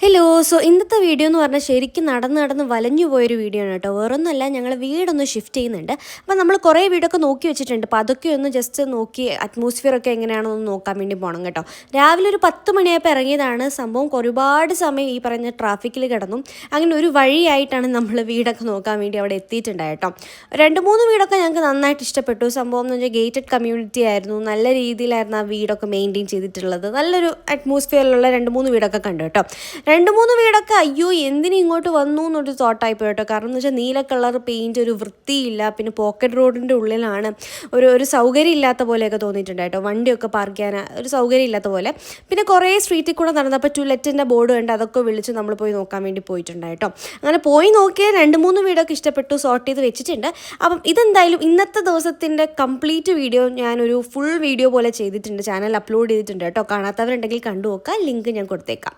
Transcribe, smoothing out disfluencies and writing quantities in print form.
Hello. So ഇന്നത്തെ video എന്ന് പറഞ്ഞാൽ ശരിക്കും നടന്ന് വലഞ്ഞു പോയൊരു വീഡിയോ ആണ് കേട്ടോ. വേറൊന്നുമല്ല, ഞങ്ങൾ വീടൊന്ന് ഷിഫ്റ്റ് ചെയ്യുന്നുണ്ട്. അപ്പോൾ നമ്മൾ കുറേ വീടൊക്കെ നോക്കി വെച്ചിട്ടുണ്ട്. അപ്പോൾ അതൊക്കെ ഒന്ന് ജസ്റ്റ് നോക്കി അറ്റ്മോസ്ഫിയറൊക്കെ എങ്ങനെയാണോ ഒന്ന് നോക്കാൻ വേണ്ടി പോകണം കേട്ടോ. രാവിലെ ഒരു 10 മണിയായപ്പോൾ ഇറങ്ങിയതാണ്. സംഭവം ഒരുപാട് സമയം ഈ പറഞ്ഞ ട്രാഫിക്കിൽ കിടന്നു. അങ്ങനെ ഒരു വഴിയായിട്ടാണ് നമ്മൾ വീടൊക്കെ നോക്കാൻ വേണ്ടി അവിടെ എത്തിയിട്ടുണ്ടായത് കേട്ടോ. 2-3 വീടൊക്കെ ഞങ്ങൾക്ക് നന്നായിട്ട് ഇഷ്ടപ്പെട്ടു. സംഭവം എന്ന് വെച്ചാൽ ഗേറ്റഡ് കമ്മ്യൂണിറ്റി ആയിരുന്നു. നല്ല രീതിയിലായിരുന്നു ആ വീടൊക്കെ മെയിൻറ്റെയിൻ ചെയ്തിട്ടുള്ളത്. നല്ലൊരു അറ്റ്മോസ്ഫിയറിലുള്ള 2-3 വീടൊക്കെ കണ്ടു കേട്ടോ. 2-3 വീടൊക്കെ അയ്യോ എന്തിനും ഇങ്ങോട്ട് വന്നു എന്നൊരു തോട്ടായിപ്പോയി കേട്ടോ. കാരണം എന്ന് വെച്ചാൽ നീല കളർ പെയിൻറ്റ്, ഒരു വൃത്തിയില്ല. പിന്നെ പോക്കറ്റ് റോഡിൻ്റെ ഉള്ളിലാണ്. ഒരു സൗകര്യം ഇല്ലാത്ത പോലെയൊക്കെ തോന്നിയിട്ടുണ്ട് കേട്ടോ. വണ്ടിയൊക്കെ പാർക്ക് ചെയ്യാൻ ഒരു സൗകര്യം ഇല്ലാത്ത പോലെ. പിന്നെ കുറേ സ്ട്രീറ്റിൽ കൂടെ നടന്നപ്പോൾ ടുലെറ്റിൻ്റെ ബോർഡ് കണ്ട് അതൊക്കെ വിളിച്ച് നമ്മൾ പോയി നോക്കാൻ വേണ്ടി പോയിട്ടുണ്ട് കേട്ടോ. അങ്ങനെ പോയി നോക്കിയാൽ 2-3 വീടൊക്കെ ഇഷ്ടപ്പെട്ടു, സോർട്ട് ചെയ്ത് വെച്ചിട്ടുണ്ട്. അപ്പം ഇതെന്തായാലും ഇന്നത്തെ ദിവസത്തിൻ്റെ കംപ്ലീറ്റ് വീഡിയോ ഞാനൊരു ഫുൾ വീഡിയോ പോലെ ചെയ്തിട്ടുണ്ട്, ചാനൽ അപ്ലോഡ് ചെയ്തിട്ടുണ്ട് കേട്ടോ. കാണാത്തവരുണ്ടെങ്കിൽ കണ്ടു നോക്കാം, ലിങ്ക് ഞാൻ കൊടുത്തേക്കാം.